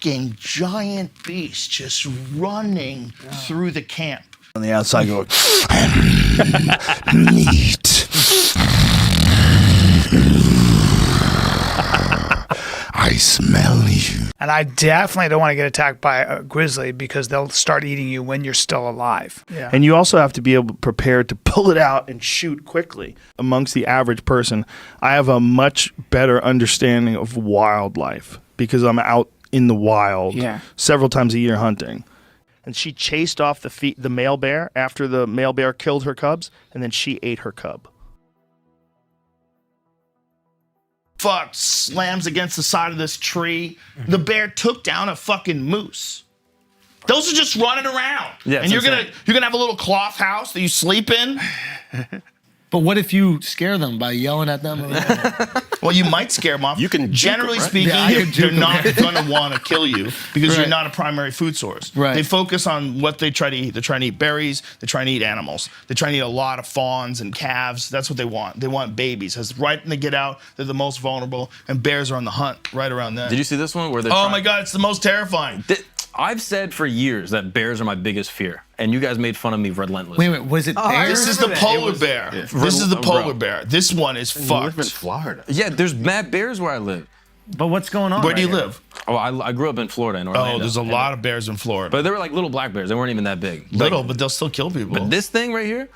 fucking giant beast just running through the camp. On the outside going, meat. I smell you. And I definitely don't want to get attacked by a grizzly because they'll start eating you when you're still alive. Yeah. And you also have to be prepared to pull it out and shoot quickly. Amongst the average person, I have a much better understanding of wildlife because I'm out in the wild several times a year hunting. And she chased off the male bear after the male bear killed her cubs, and then she ate her cub. Fuck, slams against the side of this tree. The bear took down a fucking moose. Those are just running around. Yeah, and you're gonna have a little cloth house that you sleep in. But what if you scare them by yelling at them? Well, you might scare them off. You can generally speaking, they're not gonna want to kill you because you're not a primary food source. Right. They focus on what they try to eat. They're trying to eat berries. They're trying to eat animals. They're trying to eat a lot of fawns and calves. That's what they want. They want babies. As right when they get out, they're the most vulnerable, and bears are on the hunt right around then. Did you see this one where they're my God, it's the most terrifying. I've said for years that bears are my biggest fear, and you guys made fun of me relentlessly. Wait, was it bears? This is the polar bear. Yeah. This is the polar bear. This one is fucked. You live in Florida. Yeah, there's mad bears where I live. But what's going on? Where do you live? Oh, I grew up in Florida, in Orlando. Oh, there's a lot of bears in Florida. But they were like little black bears. They weren't even that big. Little, but they'll still kill people. But this thing right here.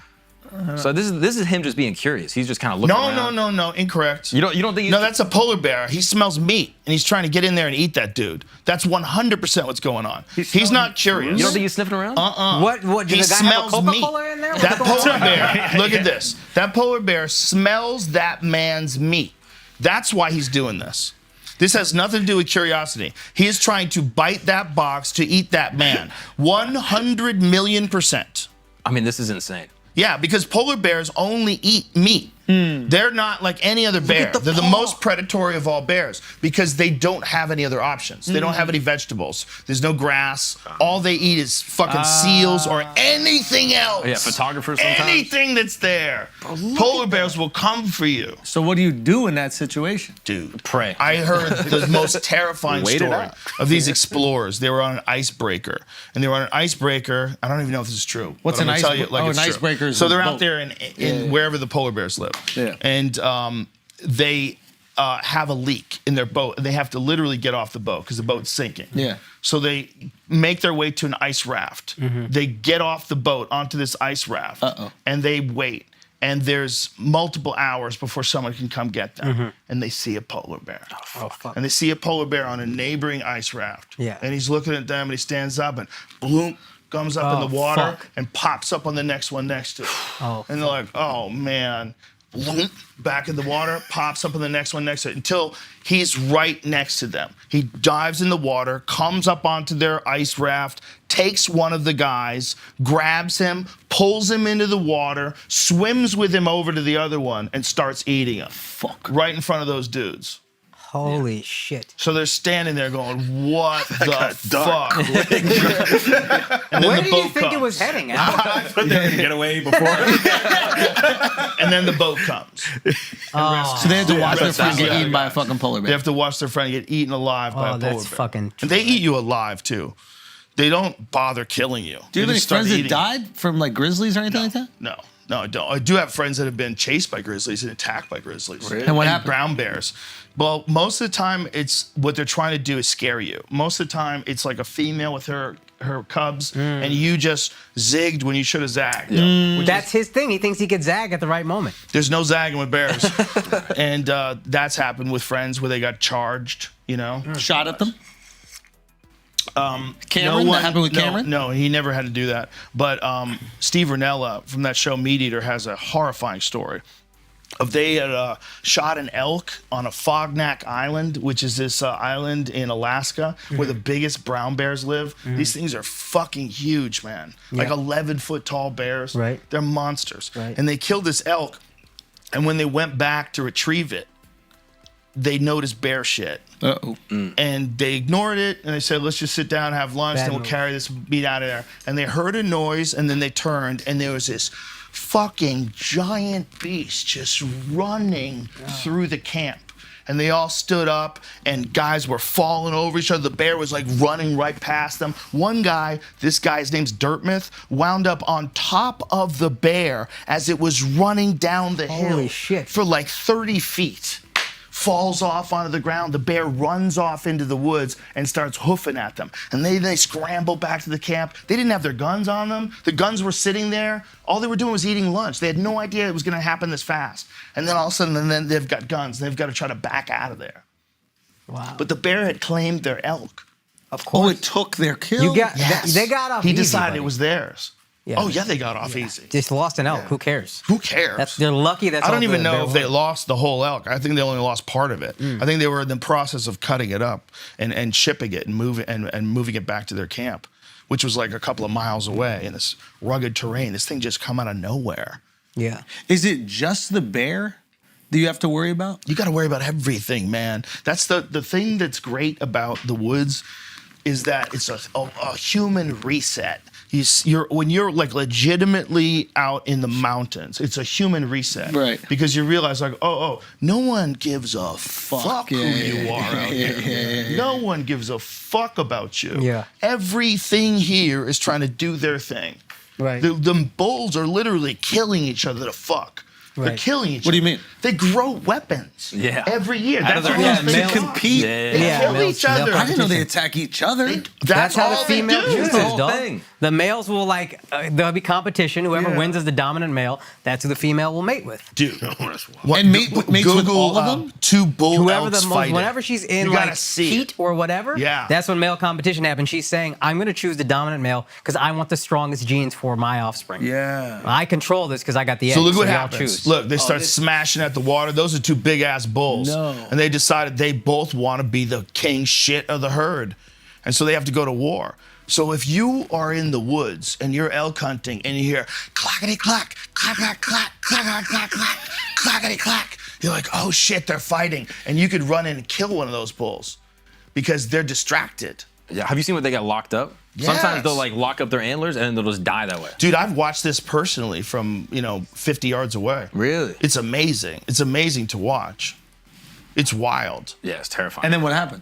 So this is him just being curious. He's just kind of looking around. No, incorrect. You don't think he's... No, that's a polar bear. He smells meat, and he's trying to get in there and eat that dude. That's 100% what's going on. He's not curious. You don't think he's sniffing around? What? Did the guy have a Coca-Cola in there? That polar bear, look at this. That polar bear smells that man's meat. That's why he's doing this. This has nothing to do with curiosity. He is trying to bite that box to eat that man. 100 million%. I mean, this is insane. Yeah, because polar bears only eat meat. They're not like any other bear. They're the most predatory of all bears because they don't have any other options. They don't have any vegetables. There's no grass. All they eat is fucking seals or anything else. Yeah, photographers sometimes. Anything that's there. Polar bears will come for you. So what do you do in that situation? Dude, pray. I heard the most terrifying story of these explorers. They were on an icebreaker. And they were on an icebreaker. I don't even know if this is true. What's an icebreaker? Like an icebreaker. So they're out there in wherever the polar bears live. Yeah. And they have a leak in their boat, and they have to literally get off the boat because the boat's sinking. Yeah. So they make their way to an ice raft. They get off the boat onto this ice raft, and they wait. And there's multiple hours before someone can come get them. And they see a polar bear. Oh, fuck. And they see a polar bear on a neighboring ice raft. Yeah. And he's looking at them, and he stands up, and boom, comes up in the water and pops up on the next one next to it. And they're like, oh, man. Back in the water, pops up on the next one next to it until he's right next to them. He dives in the water, comes up onto their ice raft, takes one of the guys, grabs him, pulls him into the water, swims with him over to the other one, and starts eating him. Right in front of those dudes. Holy shit. So they're standing there going, what the fuck? Where do you think it was heading? I thought they were going to get away before. And then the boat comes. So they have to watch their friend get eaten by a fucking polar bear. They have to watch their friend get eaten alive by a polar bear. That's fucking... And they eat you alive, too. They don't bother killing you. Do you have any friends that died from like grizzlies or anything like that? No, I don't. I do have friends that have been chased by grizzlies and attacked by grizzlies. Really? And what happened? Brown bears. Well, most of the time, it's what they're trying to do is scare you. Most of the time, it's like a female with her cubs, and you just zigged when you should have zagged. That's his thing. He thinks he could zag at the right moment. There's no zagging with bears. And that's happened with friends where they got charged, you know. Shot at them? Cameron? That happened with Cameron? No, he never had to do that. But Steve Rinella from that show Meat Eater has a horrifying story. They had shot an elk on a Fognak Island, which is this island in Alaska where the biggest brown bears live. These things are fucking huge, man. Like 11-foot tall bears. Right. They're monsters. Right. And they killed this elk, and when they went back to retrieve it, they noticed bear shit. And they ignored it, and they said, let's just sit down and have lunch, then we'll carry this meat out of there. And they heard a noise, and then they turned, and there was this fucking giant beast just running through the camp. and they all stood up, and guys were falling over each other. The bear was like running right past them. One guy, this guy's name's Dirtmouth, wound up on top of the bear as it was running down the hill shit. for like 30 feet. Falls off onto the ground. The bear runs off into the woods and starts hoofing at them. And they scramble back to the camp. They didn't have their guns on them. The guns were sitting there. All they were doing was eating lunch. They had no idea it was going to happen this fast. And then all of a sudden, then they've got guns. They've got to try to back out of there. Wow. But the bear had claimed their elk. Of course. Oh, it took their kill? You got Yes. they got off. He easy, decided buddy. it was theirs. Yeah. Oh, yeah, they got off easy. Just lost an elk. Who cares? Who cares? They're lucky. That's I all don't even the bear know if they wanted. lost the whole elk. I think they only lost part of it. I think they were in the process of cutting it up and shipping it and moving it back to their camp, which was like a couple of miles away in this rugged terrain. This thing just come out of nowhere. Yeah. Is it just the bear that you have to worry about? You got to worry about everything, man. That's the thing that's great about the woods is that it's a human reset. When you're like legitimately out in the mountains, it's a human reset. Right. Because you realize like, no one gives a fuck who you are out here. No one gives a fuck about you. Yeah. Everything here is trying to do their thing. Right. The bulls are literally killing each other to fuck. They're Right. killing each other. What do you mean? They grow weapons. Yeah. Every year. Out of That's their all head, they males do. compete. They Yeah, kill males- each other. male I didn't know they attack each other. That's how all the female they do. chooses, the whole dog. thing. The males will there'll be competition. Whoever wins as the dominant male, that's who the female will mate with. Dude. And mates with all of them? Two bull Whoever elks the most, fighting. whenever she's in You gotta like see heat it. or whatever, Yeah. that's when male competition happens. She's saying, "I'm going to choose the dominant male because I want the strongest genes for my offspring. Yeah. I control this because I got the edge." So look what y'all happens. Choose. Look, they start smashing at the water. Those are two big ass bulls. No. And they decided they both want to be the king shit of the herd. And so they have to go to war. So if you are in the woods and you're elk hunting and you hear clackety clack, clack, clack, clack, clack, clack, clack, clackety clack, you're like, oh shit, they're fighting. And you could run in and kill one of those bulls because they're distracted. Yeah. Have you seen when they get locked up? Yes. Sometimes they'll like lock up their antlers and then they'll just die that way. Dude, I've watched this personally from, 50 yards away. Really? It's amazing. It's amazing to watch. It's wild. Yeah, it's terrifying. And then what happened?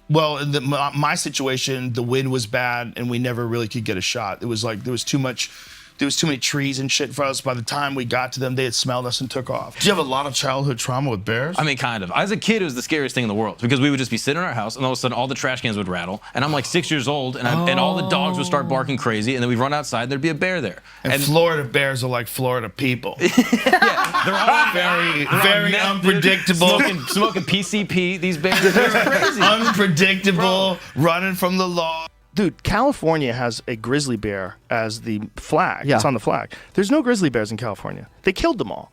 Well, in my situation, the wind was bad and we never really could get a shot. It was like there was too many trees and shit for us. By the time we got to them, they had smelled us and took off. Do you have a lot of childhood trauma with bears? I mean, kind of. As a kid, it was the scariest thing in the world because we would just be sitting in our house and all of a sudden all the trash cans would rattle. And I'm like 6 years old and all the dogs would start barking crazy. And then we'd run outside and there'd be a bear there. and Florida bears are like Florida people. They're all Very meth, dude. unpredictable. Smoking PCP, these bears. They're crazy. Unpredictable, running from the law. Dude, California has a grizzly bear as the flag. Yeah. It's on the flag. There's no grizzly bears in California. They killed them all.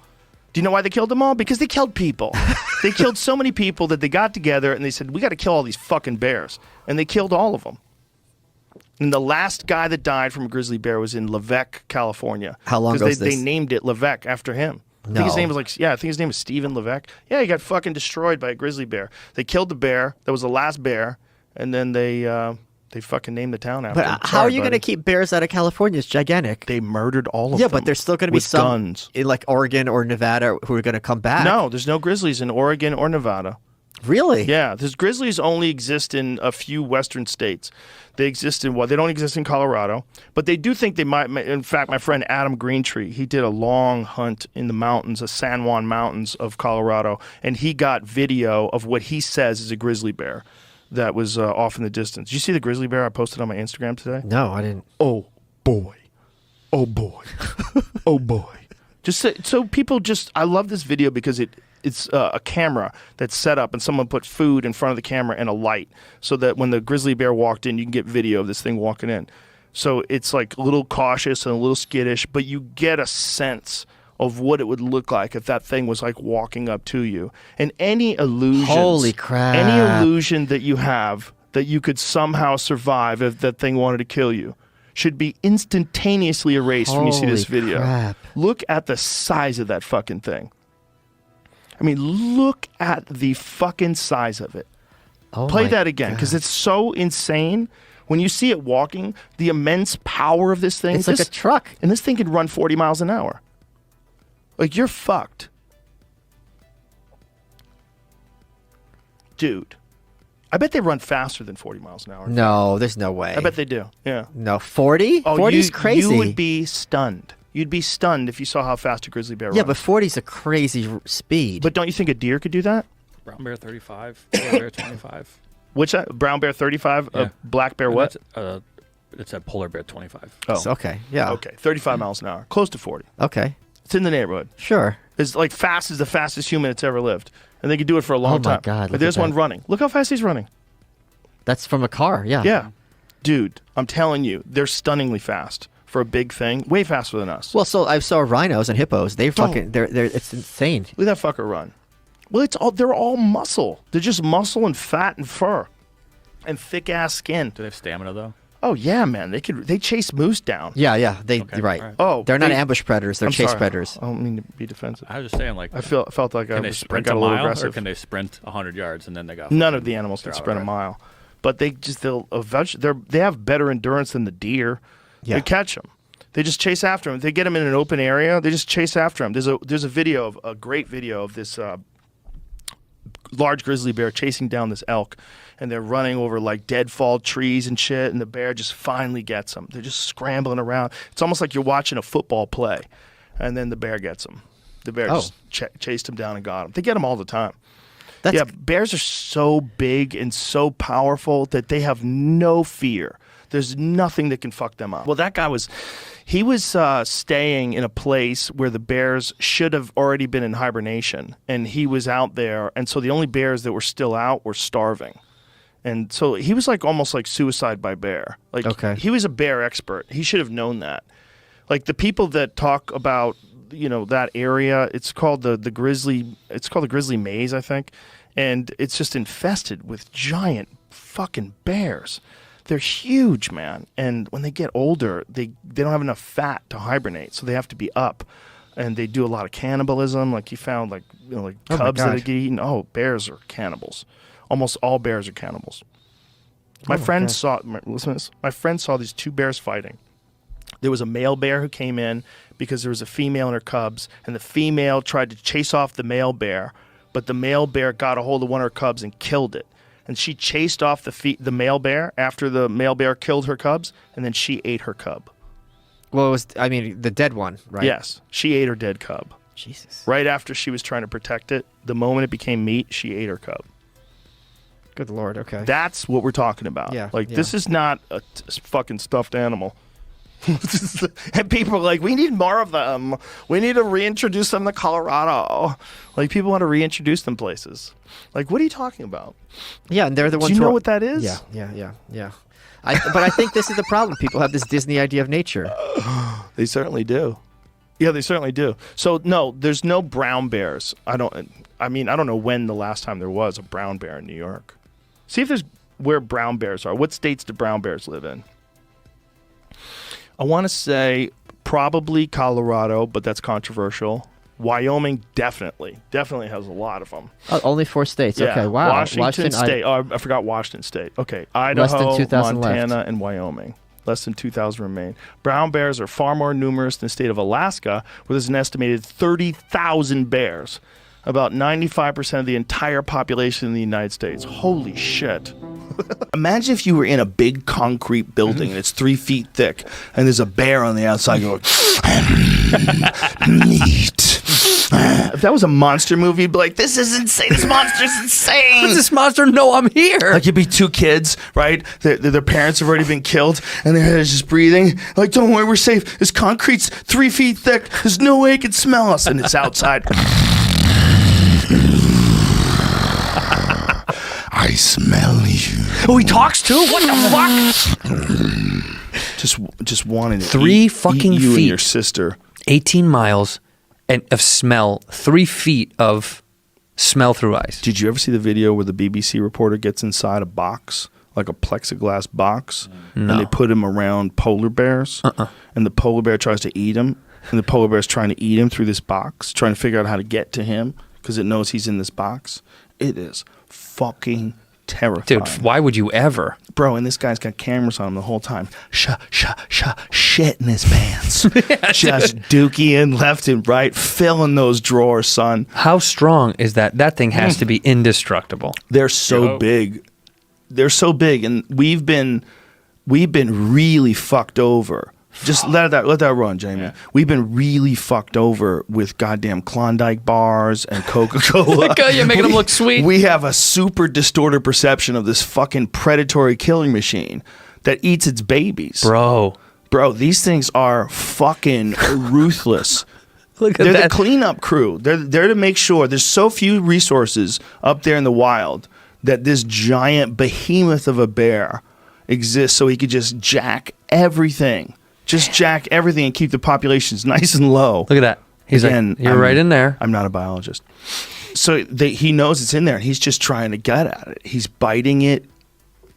Do you know why they killed them all? Because they killed people. They killed so many people that they got together and they said, we got to kill all these fucking bears. And they killed all of them. And the last guy that died from a grizzly bear was in Levesque, California. How long 'Cause ago was they this? named it Levesque after him. I think his No. name was I think his name was Stephen Levesque. Yeah, he got fucking destroyed by a grizzly bear. They killed the bear. That was the last bear. And then they fucking named the town after him. But how Sorry, are you going to buddy. keep bears out of California? It's gigantic. They murdered all of Yeah, them. but there's still going to be with some guns. in like Oregon or Nevada who are going to come back. No, there's no grizzlies in Oregon or Nevada. Really? Yeah, there's grizzlies only exist in a few western states. They exist in they don't exist in Colorado, but they do think they might. In fact, my friend Adam Greentree, he did a long hunt in the mountains, the San Juan Mountains of Colorado, and he got video of what he says is a grizzly bear that was off in the distance. Did you see the grizzly bear I posted on my Instagram today? No, I didn't. Oh boy, oh boy, oh boy. So people I love this video because it's a camera that's set up and someone put food in front of the camera and a light so that when the grizzly bear walked in, you can get video of this thing walking in. So it's like a little cautious and a little skittish, but you get a sense of what it would look like if that thing was like walking up to you. And any illusions, Holy crap. any illusion that you have that you could somehow survive if that thing wanted to kill you should be instantaneously erased when you see this Holy video. crap. Look at the size of that fucking thing. I mean, look at the fucking size of it. Oh Play my that again, because God. it's so insane. When you see it walking, the immense power of this thing. It's like a truck. And this thing can run 40 miles an hour. Like, you're fucked. dude, I bet they run faster than 40 miles an hour. No, there's no way. I bet they do. Yeah. No, 40? Oh, 40's crazy. You would be stunned. You'd be stunned if you saw how fast a grizzly bear runs. Yeah, but 40's a crazy speed. But don't you think a deer could do that? Brown bear 35, polar bear 25. Which brown bear 35, Yeah. black bear what? It's a polar bear 25. Oh, Okay, yeah. okay, 35 miles an hour, close to 40. Okay, It's in the neighborhood. sure. It's like fast as the fastest human that's ever lived, and they could do it for a long Oh my time. God, But look there's at one that. running. Look how fast he's running. That's from a car, yeah. Yeah, dude, I'm telling you, they're stunningly fast for a big thing. Way faster than us. Well, so I saw rhinos and hippos. They fucking, they're, it's insane. Look at that fucker run. Well, they're all muscle. They're just muscle and fat and fur, and thick ass skin. Do they have stamina though? Oh yeah, man. They chase moose down. Yeah, you're right. all right. Oh, They're not ambush predators. They're I'm chase sorry. predators. I don't mean to be defensive. I was just saying, like, I felt like I can they was sprint I got a a little mile, aggressive. or can they sprint 100 yards and then they go? None of the animals can They're out sprint a of mile, but they have better endurance than the deer. Yeah. They catch them. They just chase after them. They get them in an open area. They just chase after them. There's a great video of this large grizzly bear chasing down this elk, and they're running over like deadfall trees and shit, and the bear just finally gets them. They're just scrambling around. It's almost like you're watching a football play, and then the bear gets them. The bear just chased him down and got him. They get them all the time. That's Yeah, bears are so big and so powerful that they have no fear. There's nothing that can fuck them up. Well, that guy was staying in a place where the bears should have already been in hibernation, and he was out there, and so the only bears that were still out were starving. And so he was like almost like suicide by bear. Like Okay. he was a bear expert. He should have known that. Like the people that talk about, that area, it's called the Grizzly Maze, I think. And it's just infested with giant fucking bears. They're huge, man. And when they get older, they don't have enough fat to hibernate, so they have to be up. And they do a lot of cannibalism. Like you found like Oh my cubs that God. get eaten. Oh, bears are cannibals. Almost all bears are cannibals. My friend saw listen to this. My friend saw these two bears fighting. There was a male bear who came in because there was a female and her cubs, and the female tried to chase off the male bear, but the male bear got a hold of one of her cubs and killed it. And she chased off the male bear after the male bear killed her cubs, and then she ate her cub. Well, it was, the dead one, right? Yes, she ate her dead cub. Jesus. Right after she was trying to protect it, the moment it became meat, she ate her cub. Good Lord, okay. That's what we're talking about. Yeah, This is not a fucking stuffed animal. And people are like, we need more of them. We need to reintroduce them to Colorado. Like, people want to reintroduce them places. Like, what are you talking about? Yeah, and they're the Do ones you who know are- what that is? Yeah. But I think this is the problem. People have this Disney idea of nature. They certainly do. Yeah, they certainly do. So, no, there's no brown bears. I don't know when the last time there was a brown bear in New York. See if there's where brown bears are. What states do brown bears live in? I want to say probably Colorado, but that's controversial. Wyoming definitely has a lot of them. Oh, only 4 states. Yeah. Okay, wow. Washington State. I forgot Washington State. Okay, Idaho, 2,000 Montana, left. and Wyoming. Less than 2,000 remain. Brown bears are far more numerous than the state of Alaska, where there's an estimated 30,000 bears. About 95% of the entire population in the United States. Holy shit. Imagine if you were in a big concrete building and it's 3 feet thick, and there's a bear on the outside going, meat. If that was a monster movie, you'd be like, this is insane. This monster's insane. Does this monster know I'm here? Like, it'd be 2 kids, right? Their parents have already been killed, and their head is just breathing. Like, don't worry, we're safe. This concrete's 3 feet thick. There's no way it can smell us. And it's outside. I smell you. Oh, he talks too? What the fuck? Just wanting to 3 eat fucking you and feet. your sister. 18 miles of smell, 3 feet of smell through ice. Did you ever see the video where the BBC reporter gets inside a box, like a plexiglass box, and they put him around polar bears, and the polar bear tries to eat him, and the polar bear's trying to eat him through this box, trying to figure out how to get to him because it knows he's in this box? It is fucking terrifying. Dude, why would you ever? Bro, and this guy's got cameras on him the whole time. Shit in his pants. Just dookie left and right, filling those drawers, son. How strong is that? That thing has to be indestructible. They're so big. They're so big, and we've been really fucked over. Just let that run, Jamie. Yeah. We've been really fucked over with goddamn Klondike bars and Coca-Cola. You're making them look sweet. We have a super distorted perception of this fucking predatory killing machine that eats its babies. Bro, these things are fucking ruthless. Look at They're that. the cleanup crew. They're there to make sure there's so few resources up there in the wild that this giant behemoth of a bear exists so he could just jack everything. Just jack everything and keep the populations nice and low. Look at that. He's Again, like, you're right in there. I'm not a biologist. So he knows it's in there, and he's just trying to get at it. He's biting it.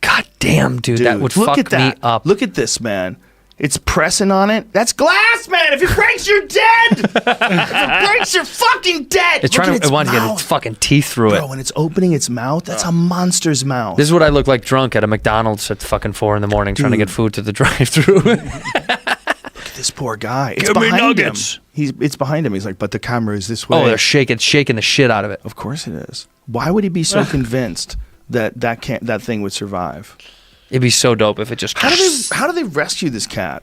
God damn, dude, that would look fuck at that. me up. Look at this, man. It's pressing on it. That's glass, man. If it breaks, you're dead. If it breaks, you're fucking dead. It's trying to, it wants to get its fucking teeth through it. Bro, when it's opening its mouth, that's a monster's mouth. This is what I look like drunk at a McDonald's at fucking 4 a.m. trying to get food to the drive-thru. Look at this poor guy. It's Give me behind nuggets. him. It's behind him. He's like, but the camera is this way. Oh, they're shaking the shit out of it. Of course it is. Why would he be so convinced that thing would survive? It'd be so dope if it just. How do they rescue this cat?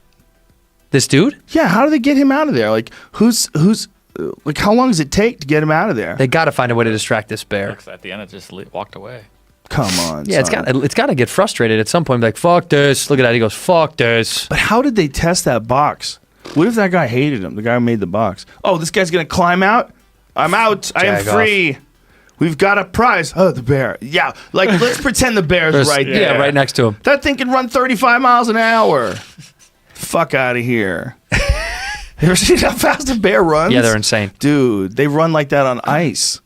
This dude? Yeah, how do they get him out of there? Like, like, how long does it take to get him out of there? They got to find a way to distract this bear. At the end, it just walked away. Come on. Yeah, son. it's got to get frustrated at some point. Be like, fuck this. Look at that. He goes, fuck this. But how did they test that box? What if that guy hated him? The guy who made the box. Oh, this guy's gonna climb out. I'm out. I am free. We've got a prize. Oh, the bear. Yeah, like let's pretend the bear's right there. Yeah, right next to him. That thing can run 35 miles an hour. Fuck out of here. You ever seen how fast a bear runs? Yeah, they're insane. Dude, they run like that on ice.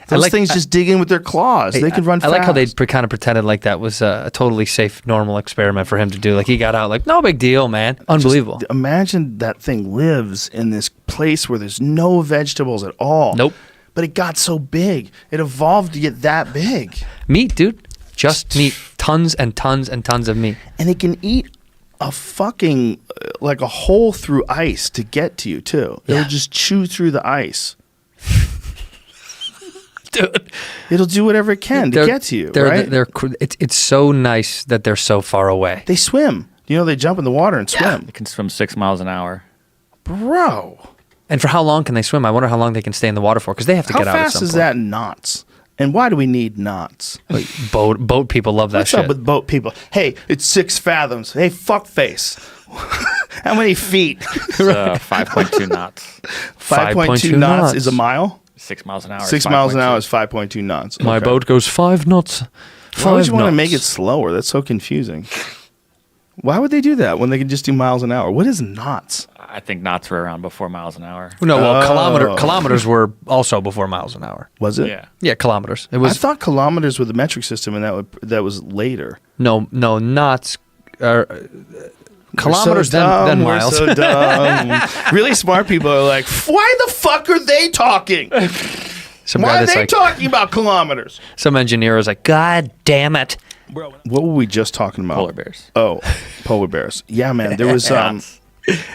Those things just dig in with their claws. They can run fast. I like how they kind of pretended like that was a totally safe, normal experiment for him to do. Like he got out like, no big deal, man. Unbelievable. Just imagine that thing lives in this place where there's no vegetables at all. Nope. But it got so big. It evolved to get that big. Meat, dude. Just meat. Tons and tons and tons of meat. And it can eat a fucking, like a hole through ice to get to you, too. It'll just chew through the ice. Dude. It'll do whatever it can to get to you, right? It's so nice that they're so far away. They swim. You know, they jump in the water and swim. It can swim 6 miles an hour. Bro. And for how long can they swim? I wonder how long they can stay in the water for because they have to get out at some point. How fast is that in knots? And why do we need knots? Like boat people love that What's shit. up with boat people? Hey, it's 6 fathoms. Hey, fuckface. How many feet? It's 5.2 knots. 5.2 knots is a mile? 6 miles an hour. 6 miles an hour is 5.2 knots. My boat goes 5 knots. Why would you want to make it slower? That's so confusing. Why would they do that when they can just do miles an hour? What is knots? I think knots were around before miles an hour. No, well, kilometers were also before miles an hour. Was it? Yeah. Yeah, kilometers. It I was. thought kilometers were the metric system, and that was later. No, knots are kilometers then miles. We're so dumb. Really smart people are like, why the fuck are they talking? Why are they talking about kilometers? Some engineer was like, God damn it. What were we just talking about? Polar bears. Oh, polar bears. Yeah, man. There was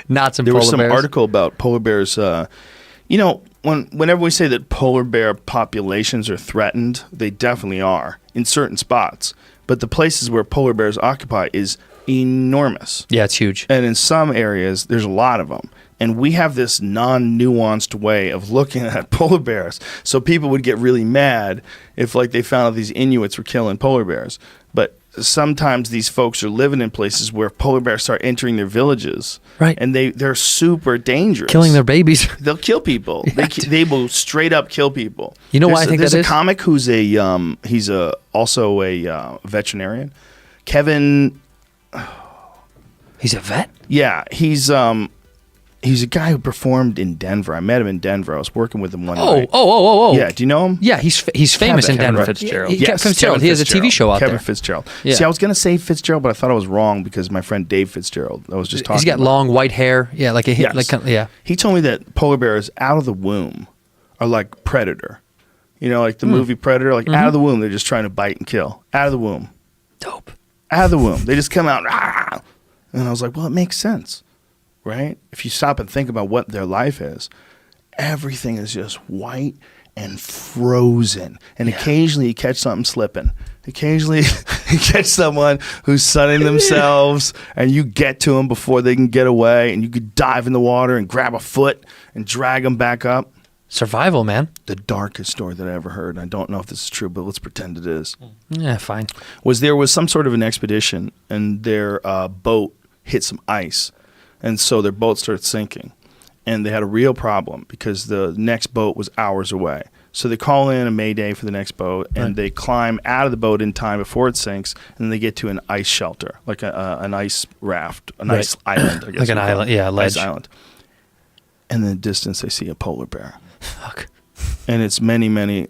Knots and there polar was some bears. article about polar bears. You know, whenever we say that polar bear populations are threatened, they definitely are in certain spots. But the places where polar bears occupy is enormous. Yeah, it's huge. And in some areas, there's a lot of them. And we have this non-nuanced way of looking at polar bears. So people would get really mad if, like, they found out these Inuits were killing polar bears. But sometimes these folks are living in places where polar bears start entering their villages. Right. And they're super dangerous. Killing their babies. They'll kill people. Yeah, they will straight up kill people. You know why I think that is? There's a comic who's he's also a veterinarian. Kevin. He's a vet? Yeah, he's a guy who performed in Denver. I met him in Denver. I was working with him one night. Oh. Yeah, do you know him? Yeah, he's famous in Denver. Fitzgerald. Yes, Fitzgerald. Kevin He has a TV show out Kevin there. Fitzgerald. Yeah. See, I was going to say Fitzgerald, but I thought I was wrong because my friend Dave Fitzgerald, I was just talking He's got about. long white hair. Yeah, like a Yes. yeah. He told me that polar bears out of the womb are like Predator. You know, like the movie Predator, like out of the womb, they're just trying to bite and kill. Out of the womb. Dope. out of the womb. They just come out. Rah! And I was like, well, it makes sense, right? If you stop and think about what their life is, everything is just white and frozen. And occasionally you catch something slipping. Occasionally you catch someone who's sunning themselves and you get to them before they can get away, and you could dive in the water and grab a foot and drag them back up. Survival, man. The darkest story that I ever heard, and I don't know if this is true, but let's pretend it is, Yeah, fine. there was some sort of an expedition, and their boat hit some ice, and so their boat started sinking. And they had a real problem because the next boat was hours away. So they call in a mayday for the next boat, and they climb out of the boat in time before it sinks, and then they get to an ice shelter, like an ice raft, an ice island, I guess. Like an island, yeah, ledge. Ice island. And in the distance, they see a polar bear. Fuck. And it's many, many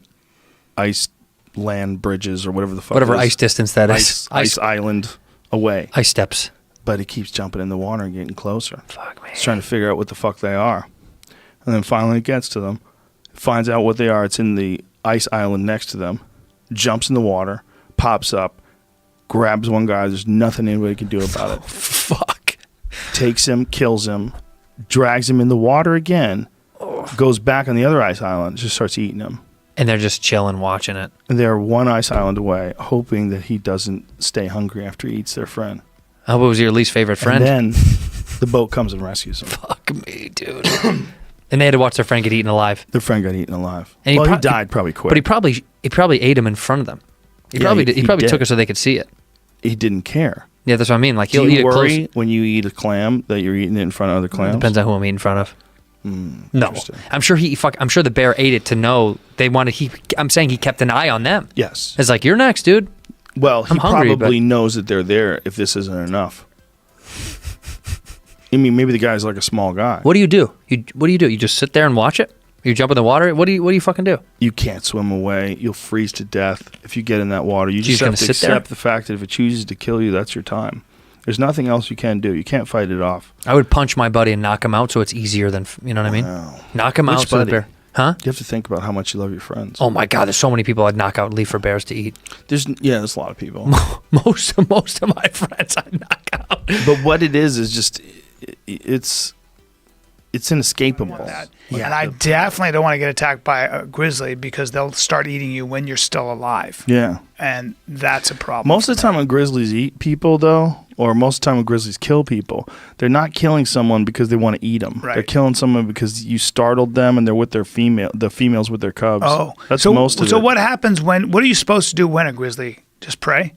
ice land bridges or whatever the fuck Whatever it is. ice distance that is. Ice island away. Ice steps. But it keeps jumping in the water and getting closer. Fuck, man. It's trying to figure out what the fuck they are. And then finally it gets to them, finds out what they are. It's in the ice island next to them, jumps in the water, pops up, grabs one guy. There's nothing anybody can do about it. Fuck. Takes him, kills him, drags him in the water again, goes back on the other ice island, just starts eating him. And they're just chilling, watching it. And they're one ice island away, hoping that he doesn't stay hungry after he eats their friend. What was your least favorite friend? And then the boat comes and rescues him. Fuck me, dude. And they had to watch their friend get eaten alive. Their friend got eaten alive. And he died probably quick. But he probably ate him in front of them. He Yeah, probably he took did. it so they could see it. He didn't care. Yeah, that's what I mean. Like Do he'll you eat it worry close. when you eat a clam that you're eating it in front of other clams? Depends on who I'm eating in front of. No, interesting. I'm sure I'm sure the bear ate it to know they wanted. I'm saying he kept an eye on them. Yes. It's like, you're next, dude. Well, he I'm hungry, probably knows that they're there if this isn't enough. I mean, maybe the guy's like a small guy. What do you do? What do you do? You just sit there and watch it? You jump in the water? What do you fucking do? You can't swim away. You'll freeze to death if you get in that water. You just You're have just to gonna sit there? accept the fact that if it chooses to kill you, that's your time. There's nothing else you can do. You can't fight it off. I would punch my buddy and knock him out so it's easier than, you know what I mean? Wow. Knock him Which out so the buddy? bear. Huh? You have to think about how much you love your friends. Oh my God, there's so many people I'd knock out and leave for bears to eat. There's a lot of people. Most of my friends I'd knock out. But what it is just it's inescapable. And I definitely don't want to get attacked by a grizzly because they'll start eating you when you're still alive. Yeah. And that's a problem. Most of the time when grizzlies eat people, though, or most of the time when grizzlies kill people, they're not killing someone because they want to eat them. Right. They're killing someone because you startled them and they're with the females with their cubs. Oh, that's so, most of it. So what happens what are you supposed to do when a grizzly? Just pray?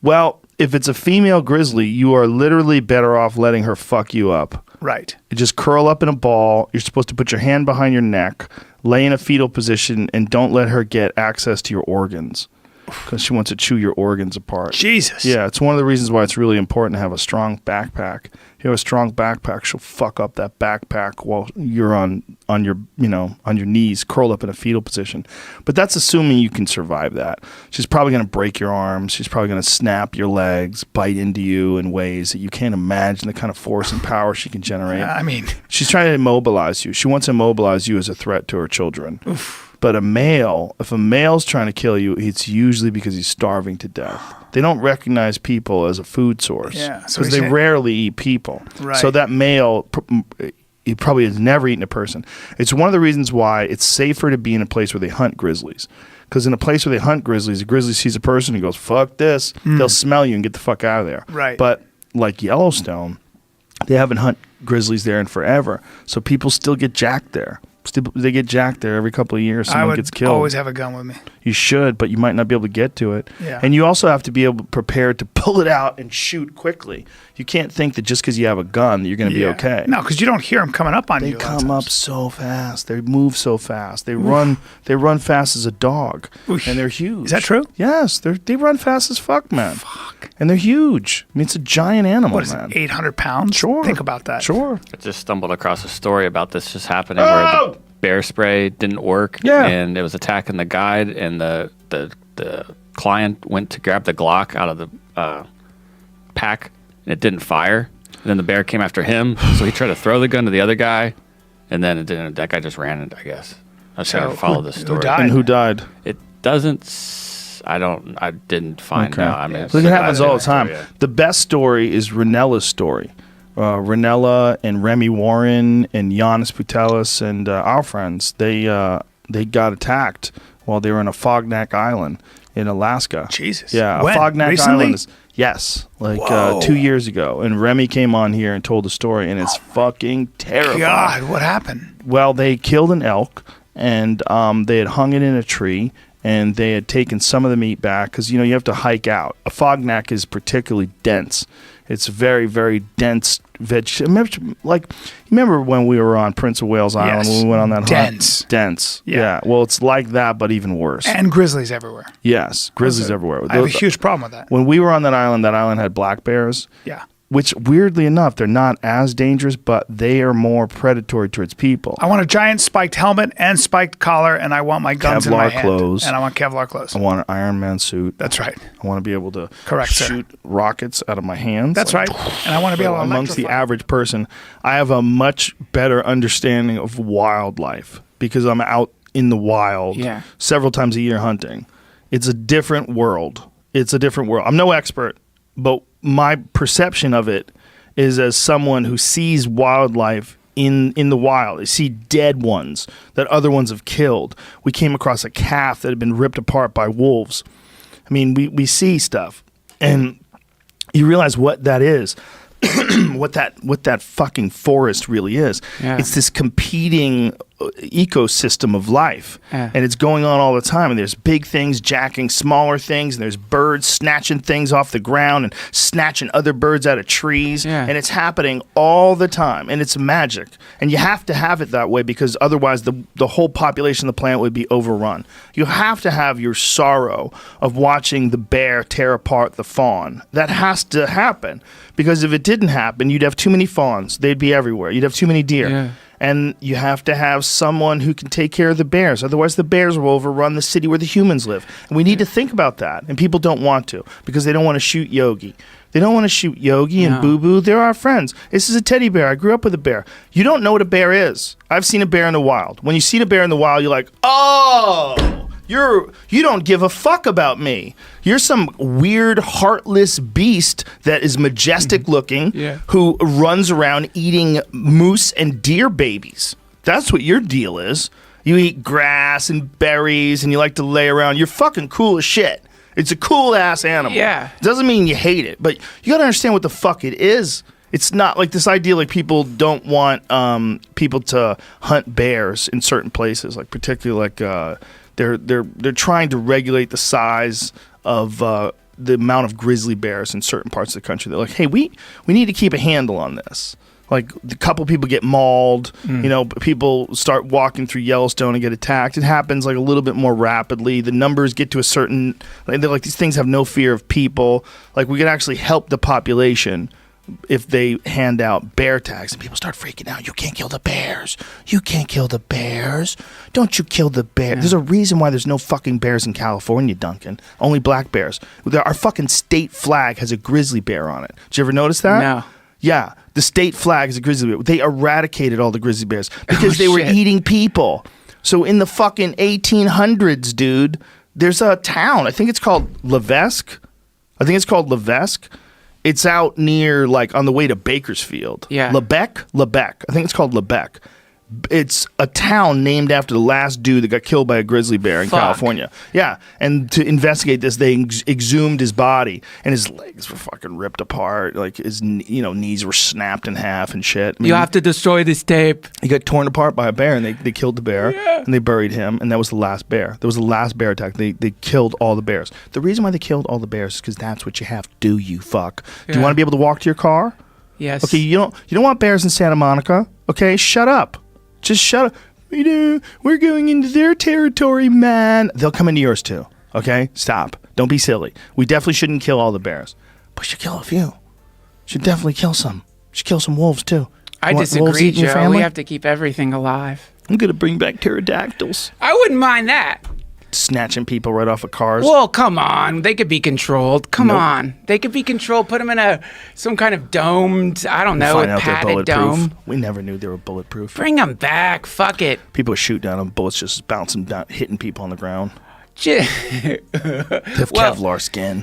Well, if it's a female grizzly, you are literally better off letting her fuck you up. Right. You just curl up in a ball. You're supposed to put your hand behind your neck, lay in a fetal position, and don't let her get access to your organs because she wants to chew your organs apart. Jesus. Yeah, it's one of the reasons why it's really important to have a strong backpack. If you have a strong backpack, she'll fuck up that backpack while you're on your knees, curled up in a fetal position. But that's assuming you can survive that. She's probably going to break your arms. She's probably going to snap your legs, bite into you in ways that you can't imagine the kind of force and power she can generate. I mean, She's trying to immobilize you. She wants to immobilize you as a threat to her children. Oof. But if a male's trying to kill you, it's usually because he's starving to death. They don't recognize people as a food source Yeah, so because they rarely eat people. Right. So that male, he probably has never eaten a person. It's one of the reasons why it's safer to be in a place where they hunt grizzlies. Because in a place where they hunt grizzlies, a grizzly sees a person and goes, fuck this. They'll smell you and get the fuck out of there. Right. But like Yellowstone, they haven't hunted grizzlies there in forever. So people still get jacked there. They get jacked there every couple of years. I Someone would gets killed. always have a gun with me. You should, but you might not be able to get to it. Yeah. And you also have to be prepared to pull it out and shoot quickly. You can't think that just because you have a gun, you're going to be okay. No, because you don't hear them coming up on They you. a lot of come up times. so fast. They move so fast. They run. They run fast as a dog, Oof. and they're huge. Is that true? Yes, they run fast as fuck, man. Fuck. And they're huge. I mean, it's a giant animal, What is man. it, 800 pounds? Sure. Think about that. Sure. I just stumbled across a story about this just happening where the bear spray didn't work. Yeah. And it was attacking the guide, and the client went to grab the Glock out of the pack, and it didn't fire. And then the bear came after him, so he tried to throw the gun to the other guy, and then it didn't. That guy just ran it, I guess. I was trying to follow this story. died? And who died? It doesn't. I didn't find out. I mean, Look, it happens all the time. Yeah. The best story is Ranella's story. Ranella and Remy Warren and Giannis Putelis and our friends, they got attacked while they were on a Fognak Island in Alaska. Jesus. Yeah, When? a Fognak Recently? Island is, yes, like 2 years ago. And Remy came on here and told the story, and it's fucking terrifying. God, what happened? Well, they killed an elk, and they had hung it in a tree, and they had taken some of the meat back because, you know, you have to hike out. A Fognak is particularly dense. It's very, very dense remember when we were on Prince of Wales Island when we went on that Dense. hunt? Dense. Yeah. Yeah. Well, it's like that, but even worse. And grizzlies everywhere. Yes, grizzlies everywhere. I have a huge problem with that. When we were on that island had black bears. Yeah. Which, weirdly enough, they're not as dangerous, but they are more predatory towards people. I want a giant spiked helmet and spiked collar, and I want my guns in my Kevlar hand. clothes. And I want Kevlar clothes. I want an Iron Man suit. That's right. I want to be able to Correct, sir. shoot rockets out of my hands. That's right. And I want to be able to amongst the electrify. average person, I have a much better understanding of wildlife because I'm out in the wild several times a year hunting. It's a different world. I'm no expert, but my perception of it is as someone who sees wildlife in the wild. I see dead ones that other ones have killed. We came across a calf that had been ripped apart by wolves. I mean, we see stuff, and you realize what that is, what that fucking forest really is. Yeah. It's this competing ecosystem of life, and it's going on all the time. And there's big things jacking smaller things, and there's birds snatching things off the ground and snatching other birds out of trees, and it's happening all the time. And it's magic, and you have to have it that way because otherwise the whole population of the planet would be overrun. You have to have your sorrow of watching the bear tear apart the fawn. That has to happen because if it didn't happen, you'd have too many fawns. They'd be everywhere. You'd have too many deer. And you have to have someone who can take care of the bears. Otherwise, the bears will overrun the city where the humans live. And we need to think about that. And people don't want to because they don't want to shoot Yogi. They don't want to shoot Yogi and Boo Boo. They're our friends. This is a teddy bear. I grew up with a bear. You don't know what a bear is. I've seen a bear in the wild. When you see a bear in the wild, you're like, oh, you don't give a fuck about me. You're some weird, heartless beast that is majestic looking who runs around eating moose and deer babies. That's what your deal is. You eat grass and berries and you like to lay around. You're fucking cool as shit. It's a cool ass animal. Yeah. Doesn't mean you hate it, but you gotta understand what the fuck it is. It's not like this idea like people don't want people to hunt bears in certain places, like particularly like they're trying to regulate the size of the amount of grizzly bears in certain parts of the country. They're like, hey, we need to keep a handle on this. Like a couple people get mauled, you know, people start walking through Yellowstone and get attacked. It happens like a little bit more rapidly. The numbers get to a certain, they're like these things have no fear of people. Like we can actually help the population if they hand out bear tags and people start freaking out. You can't kill the bears. You can't kill the bears. Don't you kill the bear. There's a reason why there's no fucking bears in California, Duncan. Only black bears. Our fucking state flag has a grizzly bear on it. Did you ever notice that? No. Yeah. The state flag is a grizzly bear. They eradicated all the grizzly bears because they were eating people. So in the fucking 1800s, dude, there's a town. I think it's called Levesque. It's out near, like, on the way to Bakersfield. Yeah. Lebec. I think it's called Lebec. It's a town named after the last dude that got killed by a grizzly bear in California. Yeah, and to investigate this, they exhumed his body, and his legs were fucking ripped apart. Like his, knees were snapped in half and shit. I mean, You have to destroy this tape. he got torn apart by a bear, and they killed the bear, and they buried him, and that was the last bear. That was the last bear attack. They killed all the bears. The reason why they killed all the bears is because that's what you have to do, you fuck. Do you want to be able to walk to your car? Yes. Okay, you don't want bears in Santa Monica. Okay, shut up. Just shut up. We're going into their territory, man. They'll come into yours too. Okay, stop. Don't be silly. We definitely shouldn't kill all the bears, but should kill a few. Should definitely kill some. Should kill some wolves too. I You want wolves disagree, eating your Joe. family? We have to keep everything alive. I'm gonna bring back pterodactyls, I wouldn't mind that. snatching people right off of cars. Well, come on. They could be controlled. Come Nope. on. They could be controlled. Put them in some kind of domed, I don't know, Find a out they're padded bulletproof. dome. We never knew they were bulletproof. Bring them back. Fuck it. People shoot down them, bullets just bouncing down, hitting people on the ground. They have Kevlar skin.